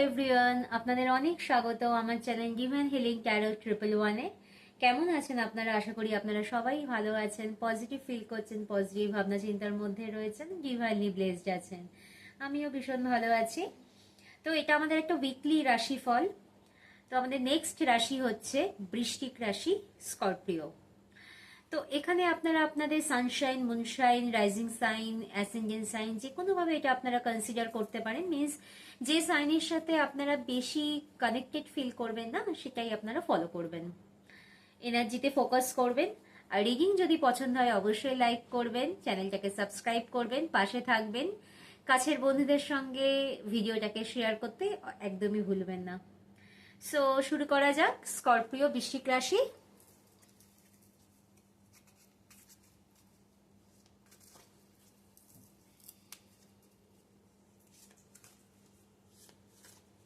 Everyone, আপনাদের অনেক স্বাগত আমার চ্যানেল ডিভাইন হিলিং ট্যারো 111-এ। কেমন আছেন আপনারা? আশা করি আপনারা সবাই ভালো আছেন, পজিটিভ ফিল করছেন, পজিটিভ ভাবনা চিন্তার মধ্যে রয়েছেন, ডিভাইনলি ব্লেসড আছেন। আমিও ভীষণ ভালো আছি। তো এটা আমাদের একটা উইকলি রাশিফল। তো আমাদের নেক্সট রাশি হচ্ছে বৃশ্চিক রাশি, স্করপিও। তো এখানে আপনারা আপনাদের sunshine, moonshine, rising sign, ascendant sign যে কোনোভাবে এটা আপনারা কনসিডার করতে পারেন। মিনস যে সাইনের সাথে আপনারা বেশি কানেক্টেড ফিল করবেন না, সেটাই আপনারা ফলো করবেন, এনার্জিতে ফোকাস করবেন। আর রিডিং যদি পছন্দ হয় অবশ্যই লাইক করবেন, চ্যানেলটাকে সাবস্ক্রাইব করবেন, পাশে থাকবেন, কাছের বন্ধুদের সঙ্গে ভিডিওটাকে শেয়ার করতে একদমই ভুলবেন না। সো শুরু করা যাক। স্করপিও, বৃশ্চিক রাশি।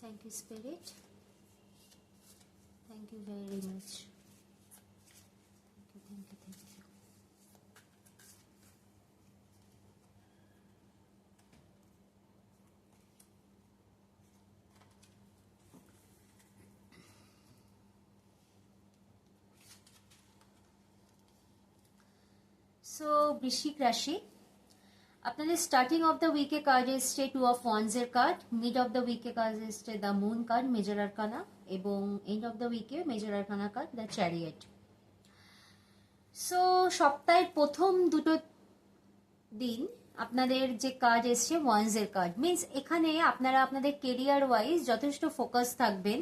Thank you, Spirit. Thank you very much. Thank you, thank you. So, বৃশ্চিক রাশি, আপনাদের স্টার্টিং অফ দ্য উইকে কার্ড এসছে টু অফ ওয়ান্স এর কার্ড, মিড অফ দ্য উইকে কার্ড এসছে the moon card, major arcana, এবং এন্ড অফ দ্য উইকে major arcana card the chariot. So সপ্তাহের প্রথম দুটো দিন আপনাদের যে কার্ড এসছে ওয়ান্স এর কার্ড, মিনস এখানে আপনারা আপনাদের কেরিয়ার ওয়াইজ যথেষ্ট ফোকাস থাকবেন।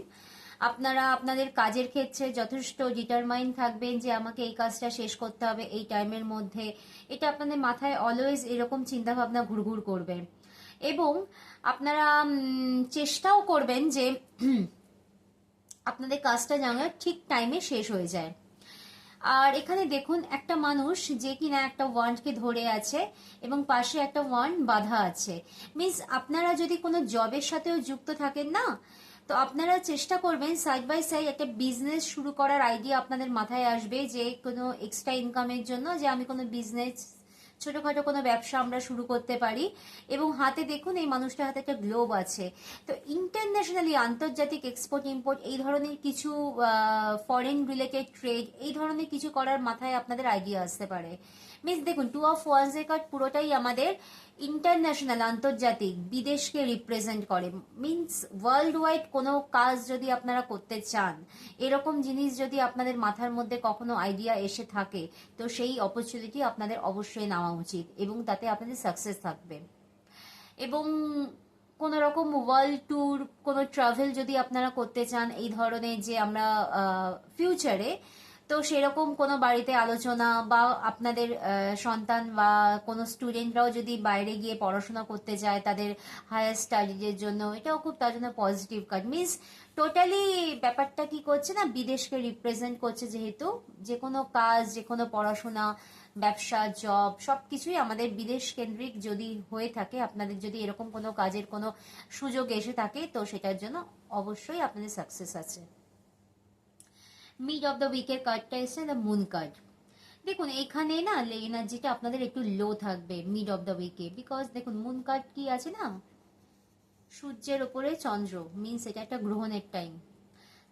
আপনারা আপনাদের কাজের ক্ষেত্রে যথেষ্ট ডিটারমাইন থাকবেন যে আমাকে এই কাজটা শেষ করতে হবে এই টাইমের মধ্যে। এটা আপনাদের মাথায় অলওয়েজ এরকম চিন্তা ভাবনা ঘুরঘুর করবে, এবং আপনারা চেষ্টাও করবেন যে আপনাদের কাজটা যেন ঠিক টাইমে শেষ হয়ে যায়। আর এখানে দেখুন একটা মানুষ যে কিনা একটা ওয়ান্ডকে ধরে আছে এবং পাশে একটা ওয়ান্ড বাঁধা আছে। মিনস আপনারা যদি কোনো জবের সাথেও যুক্ত থাকেন না, তো আপনারা চেষ্টা করবেন সাইড বাই সাইড একটা বিজনেস শুরু করার আইডিয়া আপনাদের মাথায় আসবে, যে কোনো এক্সট্রা ইনকামের জন্য, যে আমি কোনো বিজনেস, ছোটখাটো কোনো ব্যবসা আমরা শুরু করতে পারি। এবং হাতে দেখুন এই মানুষটার হাতে একটা গ্লোব আছে। তো ইন্টারন্যাশনালি, আন্তর্জাতিক এক্সপোর্ট ইম্পোর্ট, এই ধরনের কিছু ফরেন রিলেটেড ট্রেড, এই ধরনের কিছু করার মাথায় আপনাদের আইডিয়া আসতে পারে। মিনস দেখুন টু অফ ওয়ান্স এর কার্ড পুরোটাই আমাদের ইন্টারন্যাশনাল, আন্তর্জাতিক, বিদেশকে রিপ্রেজেন্ট করে। মিনস ওয়ার্ল্ড ওয়াইড কোনো কাজ যদি আপনারা করতে চান, এরকম জিনিস যদি আপনাদের মাথার মধ্যে কখনো আইডিয়া এসে থাকে, তো সেই অপরচুনিটি আপনাদের অবশ্যই নেওয়া উচিত, এবং তাতে আপনাদের সাকসেস থাকবে। এবং কোন রকম ওয়ার্ল্ড ট্যুর, কোনো ট্রাভেল যদি আপনারা করতে চান এই ধরনের, যে আমরা ফিউচারে, তো সেরকম কোনো বাড়িতে আলোচনা, বা আপনাদের সন্তান বা কোনো স্টুডেন্টরাও যদি বাইরে গিয়ে পড়াশোনা করতে চায় তাদের হায়ার স্টাডিজের জন্য, এটাও খুব তার জন্য পজিটিভ কার্ড। মিনস টোটালি ব্যাপারটা কি করছে না, বিদেশকে রিপ্রেজেন্ট করছে, যেহেতু যে কোনো কাজ, যে কোনো পড়াশোনা, ব্যবসা, জব, সবকিছুই আমাদের বিদেশ কেন্দ্রিক যদি হয়ে থাকে, আপনাদের যদি এরকম কোনো কাজের কোনো সুযোগ এসে থাকে, তো সেটার জন্য অবশ্যই আপনাদের সাকসেস আছে। মিড অফ দ্য উইকের কার্ডটা এসে দ্য মুন কার্ড। দেখুন এখানে না এনার্জিটা আপনাদের একটু লো থাকবে মিড অফ দ্য উইকে, বিকজ দেখুন মুন কার্ড কি আছে না, সূর্যের ওপরে চন্দ্র, মিনস এটা একটা গ্রহণের টাইম।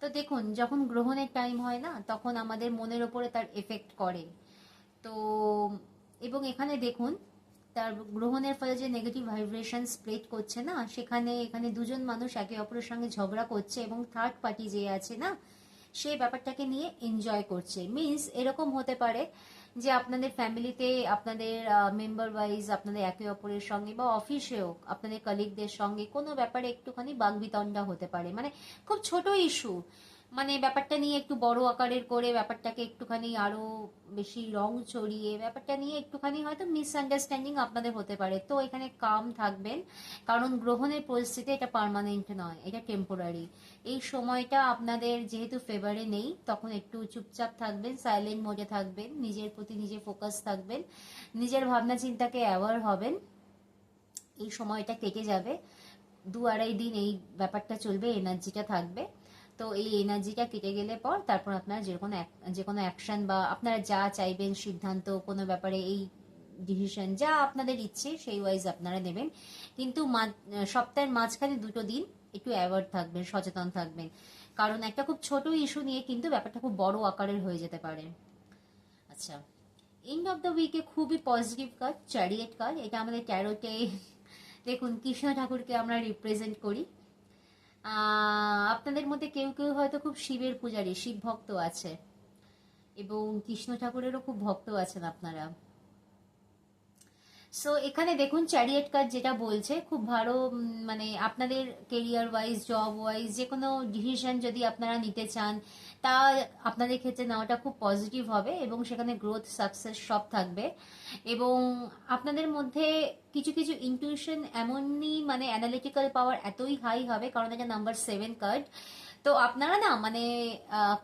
তো দেখুন যখন গ্রহণের টাইম হয় না, তখন আমাদের মনের ওপরে তার এফেক্ট করে। তো এবং এখানে দেখুন তার গ্রহণের ফলে যে নেগেটিভ ভাইব্রেশন স্প্রেড করছে না, এখানে দুজন মানুষ একে অপরের সঙ্গে ঝগড়া করছে, এবং থার্ড পার্টি যে আছে না, সেই ব্যাপারটাকে নিয়ে এনজয় করছে। মিনস এরকম হতে পারে যে আপনাদের ফ্যামিলিতে, আপনাদের মেম্বার ওয়াইজ, আপনাদের একে অপরের সঙ্গে, বা অফিসেও আপনাদের কলিগদের সঙ্গে কোনো ব্যাপারে একটুখানি বাগবিতণ্ডা হতে পারে। মানে খুব ছোট ইস্যু, মানে ব্যাপারটা নিয়ে একটু বড় আকারের করে ব্যাপারটাকে একটুখানি আরো বেশি রং চড়িয়ে ব্যাপারটা নিয়ে একটুখানি হয়তো মিসআন্ডারস্ট্যান্ডিং আপনাদের হতে পারে। তো এখানে কাম থাকবেন, কারণ গ্রহণের পরিস্থিতি এটা পার্মানেন্ট নয়, এটা টেম্পোরারি। এই সময়টা আপনাদের যেহেতু ফেভারে নেই, তখন একটু চুপচাপ থাকবেন, সাইলেন্ট মোডে থাকবেন, নিজের প্রতি নিজে ফোকাস থাকবেন, নিজের ভাবনা চিন্তাকে অ্যাওয়ার হবেন। এই সময়টা কেটে যাবে, 2-2.5 দিন এই ব্যাপারটা চলবে, এনার্জিটা থাকবে। তো এই এনার্জিটা কেটে গেলে পর তারপর আপনারা যে কোনো অ্যাকশন, বা আপনারা যা চাইবেন সিদ্ধান্ত, কোনো ব্যাপারে এই ডিসিশন যা আপনাদের ইচ্ছে সেই ওয়াইজ আপনারা নেবেন। কিন্তু সপ্তাহের মাঝখানে দুটো দিন একটু অ্যাওয়ার্ড থাকবেন, সচেতন থাকবেন, কারণ একটা খুব ছোট ইস্যু নিয়ে কিন্তু ব্যাপারটা খুব বড় আকারের হয়ে যেতে পারে। আচ্ছা, এন্ড অফ দ্য উইকে খুবই পজিটিভ কার্ড, চ্যারিয়েট কার্ড। এটা আমাদের ট্যারোটে দেখুন কৃষ্ণ ঠাকুরকে আমরা রিপ্রেজেন্ট করি। আপনাদের মধ্যে কেউ কেউ হয়তো খুব শিবের পূজারী, শিব ভক্ত আছে, এবং কৃষ্ণ ঠাকুরেরও খুব ভক্ত আছেন আপনারা। সো এখানে দেখুন চ্যারিয়েট কার্ড যেটা বলছে খুব ভালো, মানে আপনাদের কেরিয়ার ওয়াইজ, জব ওয়াইজ যে কোনো ডিসিশন যদি আপনারা নিতে চান, তা আপনাদের ক্ষেত্রে নেওয়াটা খুব পজিটিভ হবে, এবং সেখানে গ্রোথ, সাকসেস সব থাকবে। এবং আপনাদের মধ্যে কিছু কিছু ইনটিউশন এমনই, মানে অ্যানালিটিক্যাল পাওয়ার এতই হাই হবে, কারণ এটা নাম্বার 7 কার্ড। তো আপনারা না, মানে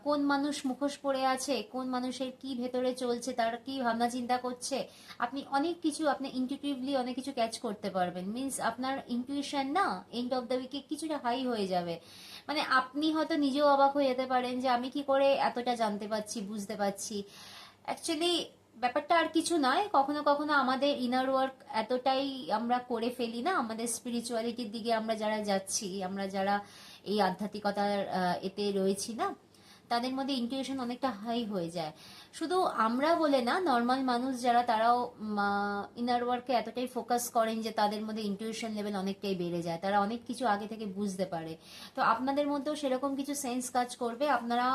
কোন মানুষ মুখোশ পড়ে আছে, কোন মানুষের কি ভেতরে চলছে, তার কি ভাবনা চিন্তা করছে, আপনি অনেক কিছু, আপনি ইনটিউটিভলি অনেক কিছু ক্যাচ করতে পারবেন। মিন্স আপনার ইনটিউশন না এন্ড অফ দ্য উইকে কিছুটা হাই হয়ে যাবে। মানে আপনি হয়তো নিজেও অবাক হয়ে যেতে পারেন যে আমি কি করে এতটা জানতে পারছি, বুঝতে পারছি। অ্যাকচুয়ালি ব্যাপারটা আর কিছু নয়, কখনো কখনো আমাদের ইনার ওয়ার্ক এতটাই আমরা করে ফেলি না, আমাদের স্পিরিচুয়ালিটির দিকে আমরা যারা যাচ্ছি, আমরা যারা এই আধ্যাত্মিকতার এতে রয়েছি না, তাদের মধ্যে ইনটিউশন অনেকটা হাই হয়ে যায়। শুধু আমরা বলে না, নর্মাল মানুষ যারা, তারাও ইনার ওয়ার্কে এতটাই ফোকাস করেন যে তাদের মধ্যে ইনটিউশন লেভেল অনেকটাই বেড়ে যায়, তারা অনেক কিছু আগে থেকে বুঝতে পারে। তো আপনাদের মধ্যেও সেরকম কিছু সেন্স কাজ করবে, আপনারা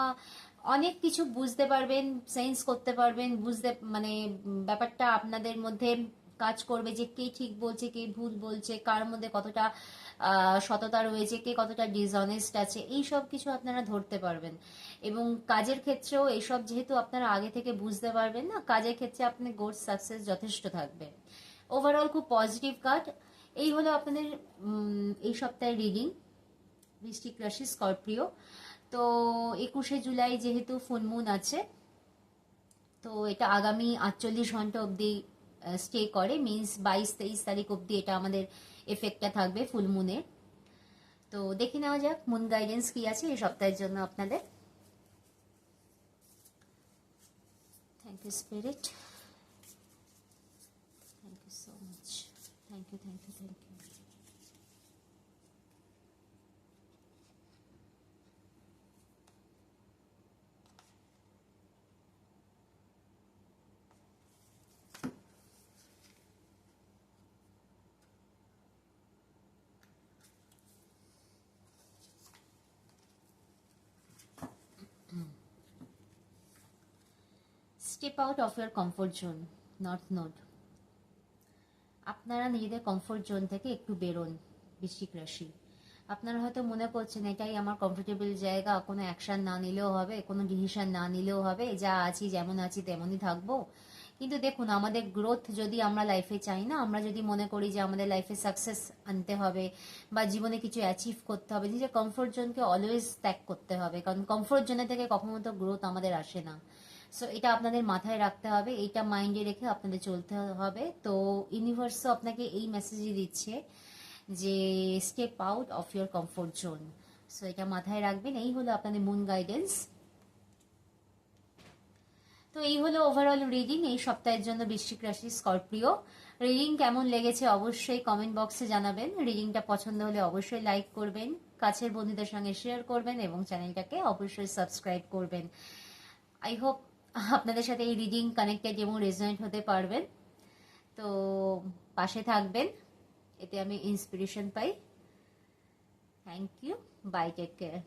অনেক কিছু বুঝতে পারবেন, সেন্স করতে পারবেন, বুঝতে মানে ব্যাপারটা আপনাদের মধ্যে কাজ করবে যে কে ঠিক বলছে, কে ভুল বলছে, কার মধ্যে কতটা সততা রয়েছে, কে কতটা ডিসঅনেস্ট আছে, এই সব কিছু আপনারা ধরতে পারবেন। এবং কাজের ক্ষেত্রেও এইসব যেহেতু আপনারা আগে থেকে বুঝতে পারবেন না, কাজের ক্ষেত্রে আপনি গ্রোথ, সাকসেস যথেষ্ট থাকবে। ওভারঅল খুব পজিটিভ কার্ড। এই হলো আপনাদের এই সপ্তাহের রিডিং, বৃশ্চিক রাশি, স্করপিও। তো 21শে জুলাই যেহেতু ফুলমুন আছে, তো এটা আগামী 48 ঘন্টা অবধি স্টে করে, মিনস 22-23 তারিখ অবধি এটা আমাদের এফেক্টটা থাকবে ফুলমুনের। তো দেখে নেওয়া যাক মুন গাইডেন্স কি আছে এই সপ্তাহের জন্য আপনাদের। Thank you spirit, thank you so much, thank you, thank you, thank you. Step out of your comfort zone, north node. আপনারা নিজেদের কমফোর্ট জোন থেকে একটু বেরোন, বৃশ্চিক রাশি। আপনারা হয়তো মনে করছেন এটাই আমার কমফোর্টেবল জায়গা, কোনো অ্যাকশন না নিলেও হবে, কোনো ডিসিশন না নিলেও হবে, যা আছি যেমন আছি তেমনই থাকবো। কিন্তু দেখুন, আমাদের গ্রোথ যদি আমরা লাইফে চাই না, আমরা যদি মনে করি যে আমাদের লাইফে সাকসেস আনতে হবে বা জীবনে কিছু অ্যাচিভ করতে হবে, নিজের কমফোর্ট জোনকে অলওয়েজ ত্যাগ করতে হবে, কারণ কমফোর্ট জোনে থেকে কখনো তো গ্রোথ আমাদের আসে না। সো এটা আপনাদের মাথায় রাখতে হবে, এইটা মাইন্ডে রেখে আপনাদের চলতে হবে। তো ইউনিভার্সও আপনাকে এই মেসেজই দিচ্ছে যে step out of your comfort zone. So এটা মাথায় রাখবেন। এই হলো আপনাদের মুন গাইডেন্স। তো এই হলো ওভারঅল রিডিং এই সপ্তাহের জন্য বৃশ্চিক রাশি, স্করপিও। রিডিং কেমন লেগেছে অবশ্যই কমেন্ট বক্সে জানাবেন। রিডিংটা পছন্দ হলে অবশ্যই লাইক করবেন, কাছের বন্ধুদের সঙ্গে শেয়ার করবেন, এবং চ্যানেলটাকে অবশ্যই সাবস্ক্রাইব করবেন। আই হোপ আপনাদের সাথে এই রিডিং কানেক্টেড এবং রেজোনেট হতে পারবেন। তো পাশে থাকবেন, এতে আমি ইন্সপিরেশন পাই। Thank you, bye, take care.